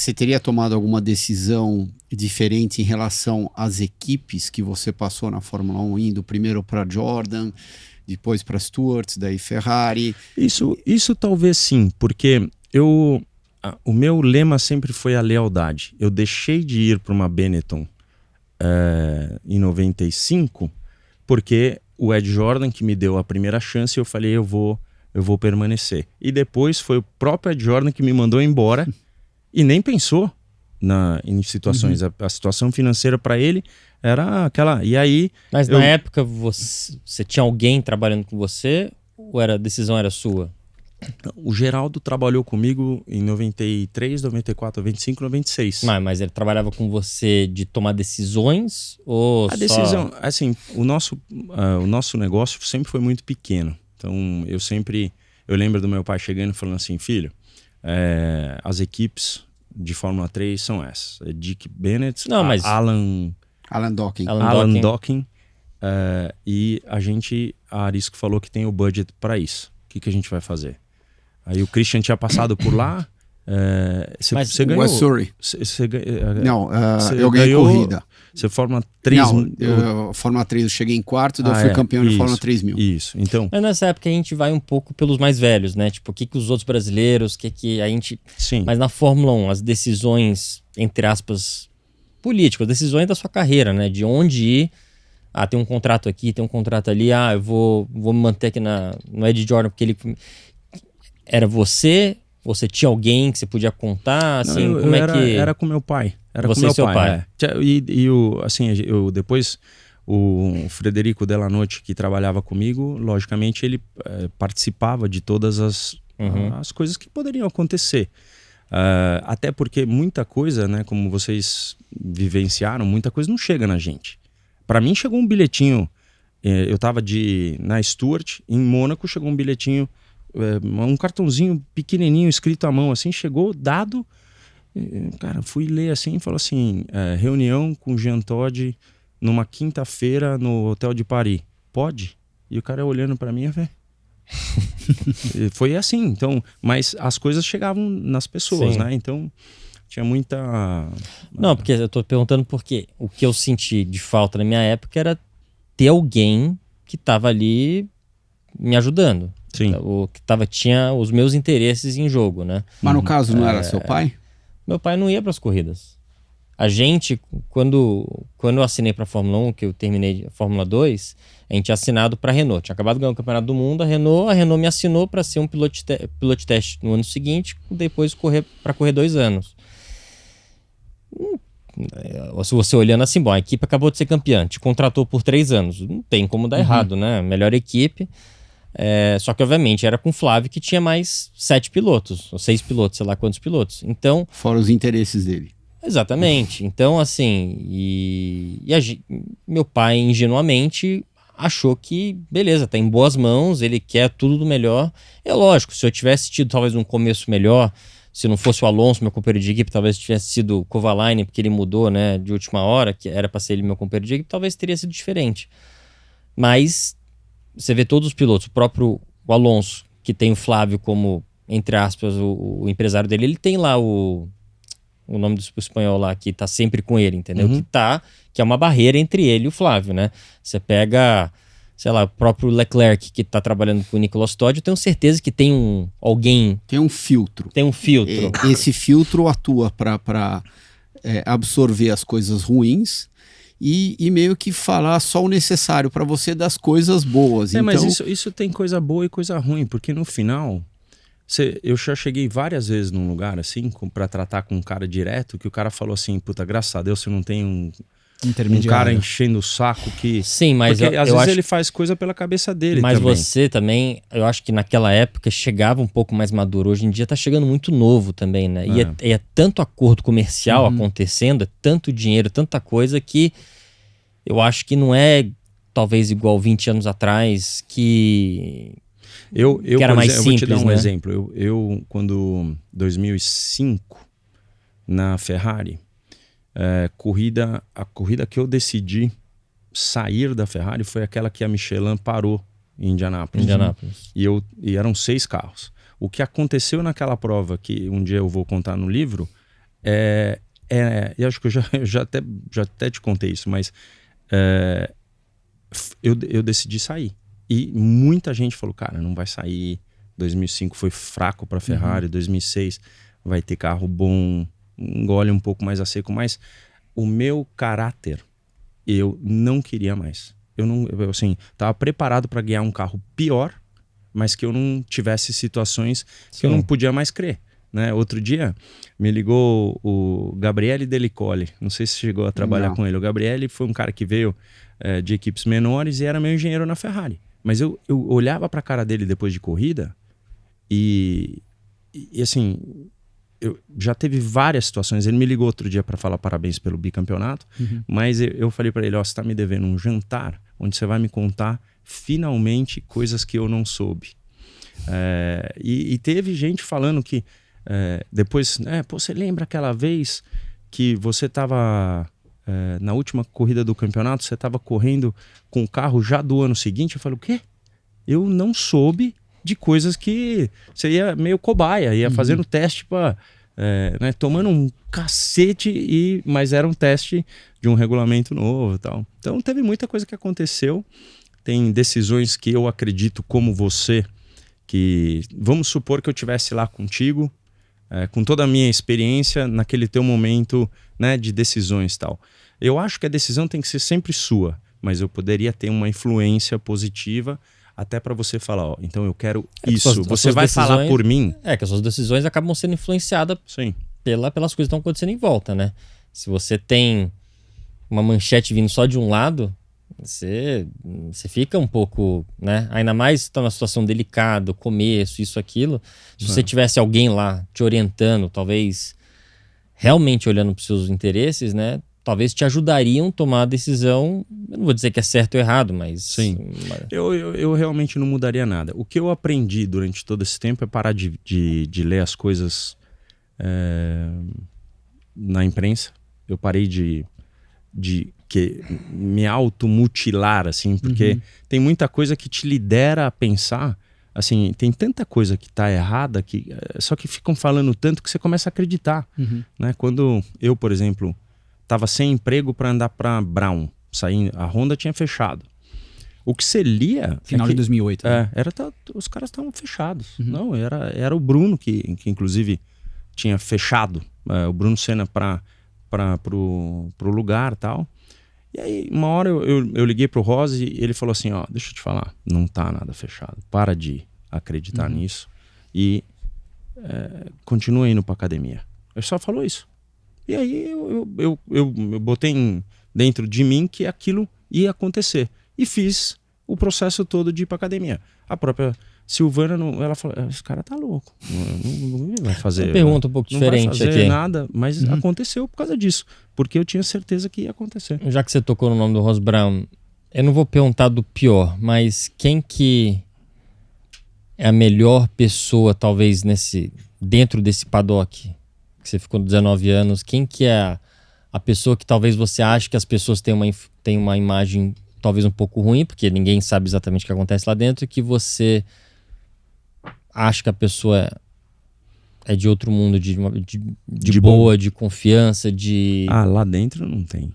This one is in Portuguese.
você teria tomado alguma decisão diferente em relação às equipes que você passou na Fórmula 1, indo primeiro para Jordan, depois para Stewart, daí Ferrari? Isso talvez sim, porque o meu lema sempre foi a lealdade. Eu deixei de ir para uma Benetton em 95, porque o Ed Jordan que me deu a primeira chance, eu falei, eu vou permanecer. E depois foi o próprio Ed Jordan que me mandou embora e nem pensou em situações. A situação financeira para ele era aquela. E aí. Mas na época você tinha alguém trabalhando com você ou a decisão era sua? O Geraldo trabalhou comigo em 93, 94, 95, 96. Mas ele trabalhava com você de tomar decisões ou a decisão, assim, o nosso negócio sempre foi muito pequeno. Então eu lembro do meu pai chegando e falando assim, filho, as equipes de Fórmula 3 são essas. É Dick Bennett, Alan Docking. E a Arisco falou que tem o budget para isso. O que a gente vai fazer? Aí o Christian tinha passado por lá. Você ganhou. Eu ganhei corrida. Você Fórmula 3. Fórmula 3 eu cheguei em quarto, daí eu fui campeão de Fórmula 3000. Isso, então. Mas nessa época a gente vai um pouco pelos mais velhos, né? Tipo, o que os outros brasileiros, que a gente. Sim. Mas na Fórmula 1, as decisões, entre aspas, políticas, decisões da sua carreira, né? De onde ir. Tem um contrato aqui, tem um contrato ali. Eu vou me manter aqui no Ed Jordan, porque ele. Era você tinha alguém que você podia contar? Assim, Não, era com meu pai. Era você com meu e seu pai. Depois o Frederico Delanotte, que trabalhava comigo, logicamente ele participava de todas as coisas que poderiam acontecer. Até porque muita coisa, né, como vocês vivenciaram, muita coisa não chega na gente. Para mim chegou um bilhetinho, eu estava na Stewart, em Mônaco, chegou um bilhetinho, um cartãozinho pequenininho escrito à mão assim, chegou, dado, cara, fui ler assim e falou assim, reunião com Jean Todt numa quinta-feira no Hotel de Paris, pode? E o cara olhando para mim, foi assim, então, mas as coisas chegavam nas pessoas, né, então tinha muita... Não, porque eu tô perguntando porque o que eu senti de falta na minha época era ter alguém que tava ali me ajudando. Sim. Tinha os meus interesses em jogo, né? Mas no caso não era seu pai? Meu pai não ia para as corridas. A gente, quando eu assinei para a Fórmula 1, que eu terminei a Fórmula 2, a gente tinha assinado para a Renault. Tinha acabado de ganhar o Campeonato do Mundo, a Renault me assinou para ser um piloto de teste no ano seguinte, depois correr 2 anos. Se você olhando assim, bom, a equipe acabou de ser campeã, te contratou por 3 anos. Não tem como dar errado, né? Melhor equipe. Só que, obviamente, era com o Flávio que tinha mais 7 pilotos, ou 6 pilotos, sei lá quantos pilotos. Então, fora os interesses dele. Exatamente. Então, assim, meu pai, ingenuamente, achou que, beleza, tá em boas mãos, ele quer tudo do melhor. É lógico, se eu tivesse tido talvez um começo melhor, se não fosse o Alonso, meu companheiro de equipe, talvez tivesse sido o Kovalainen, porque ele mudou, né, de última hora, que era para ser ele meu companheiro de equipe, talvez teria sido diferente. Mas você vê todos os pilotos, o próprio Alonso, que tem o Flávio como, entre aspas, o empresário dele, ele tem lá o nome do espanhol lá, que tá sempre com ele, entendeu? Que é uma barreira entre ele e o Flávio, né? Você pega, sei lá, o próprio Leclerc, que tá trabalhando com o Nicolas Todt, eu tenho certeza que tem alguém... Tem um filtro. Tem um filtro. Esse filtro atua para absorver as coisas ruins e meio que falar só o necessário para você das coisas boas. Então... Mas isso tem coisa boa e coisa ruim, porque no final... Eu já cheguei várias vezes num lugar assim, pra tratar com um cara direto, que o cara falou assim, puta, graças a Deus você não tem um cara enchendo o saco que... Sim, mas porque às vezes ele faz coisa pela cabeça dele mas também. Você também, eu acho que naquela época chegava um pouco mais maduro. Hoje em dia tá chegando muito novo também, né? E é tanto acordo comercial acontecendo, é tanto dinheiro, tanta coisa que eu acho que não é talvez igual 20 anos atrás que era mais simples, eu vou te dar um né? exemplo. Eu quando 2005 na Ferrari, a corrida que eu decidi sair da Ferrari foi aquela que a Michelin parou em Indianápolis. E eram 6 carros. O que aconteceu naquela prova, que um dia eu vou contar no livro, eu acho que eu já até te contei isso, mas eu decidi sair. E muita gente falou, cara, não vai sair. 2005 foi fraco para Ferrari, 2006 vai ter carro bom, engole um pouco mais a seco, mas o meu caráter, eu não queria mais. Eu assim, tava preparado para ganhar um carro pior, mas que eu não tivesse situações que eu não podia mais crer. Né? Outro dia me ligou o Gabriele Delicoli, não sei se chegou a trabalhar com ele. O Gabriele foi um cara que veio de equipes menores e era meu engenheiro na Ferrari. Mas eu olhava para a cara dele depois de corrida e assim, já teve várias situações. Ele me ligou outro dia para falar parabéns pelo bicampeonato, mas eu falei para ele, você está me devendo um jantar onde você vai me contar finalmente coisas que eu não soube. E teve gente falando que depois, pô, você lembra aquela vez que você estava na última corrida do campeonato, você estava correndo com o carro já do ano seguinte? Eu falei, o quê? Eu não soube de coisas que você ia meio cobaia, ia fazendo teste tomando um cacete, mas era um teste de um regulamento novo e tal. Então teve muita coisa que aconteceu. Tem decisões que eu acredito como você, que vamos supor que eu estivesse lá contigo, com toda a minha experiência naquele teu momento, né, de decisões e tal. Eu acho que a decisão tem que ser sempre sua, mas eu poderia ter uma influência positiva até para você falar, ó, então eu quero isso. Você vai falar por mim? Que as suas decisões acabam sendo influenciadas pelas coisas que estão acontecendo em volta, né? Se você tem uma manchete vindo só de um lado, você fica um pouco, né? Ainda mais está numa situação delicada, começo, isso, aquilo. Se você tivesse alguém lá te orientando, talvez realmente olhando para os seus interesses, né? Talvez te ajudariam a tomar a decisão. Eu não vou dizer que é certo ou errado, mas... Sim. Eu realmente não mudaria nada. O que eu aprendi durante todo esse tempo é parar de ler as coisas na imprensa. Eu parei de me automutilar, assim, porque tem muita coisa que te lidera a pensar. Assim, tem tanta coisa que tá errada, só que ficam falando tanto que você começa a acreditar. Né? Quando eu, por exemplo, estava sem emprego para andar para Brown, a Honda tinha fechado. O que você lia... Final de 2008. Né? Os caras estavam fechados. Não, era o Bruno que inclusive tinha fechado. O Bruno Senna pro lugar e tal. E aí, uma hora eu liguei pro Rossi e ele falou assim, ó, deixa eu te falar, não tá nada fechado. Para de acreditar nisso e continua indo pra academia. Ele só falou isso. E aí eu botei dentro de mim que aquilo ia acontecer. E fiz o processo todo de ir pra academia. A própria Silvana, ela falou, esse cara tá louco. Não vai fazer... Uma pergunta um pouco diferente aqui. Não vai fazer aqui. nada, mas aconteceu por causa disso. Porque eu tinha certeza que ia acontecer. Já que você tocou no nome do Ross Brown, eu não vou perguntar do pior, mas quem que é a melhor pessoa, talvez, dentro desse paddock? Que você ficou 19 anos, quem que é a pessoa que talvez você ache que as pessoas têm uma imagem talvez um pouco ruim, porque ninguém sabe exatamente o que acontece lá dentro, e que você acha que a pessoa é de outro mundo, de boa, de confiança, de... lá dentro não tem.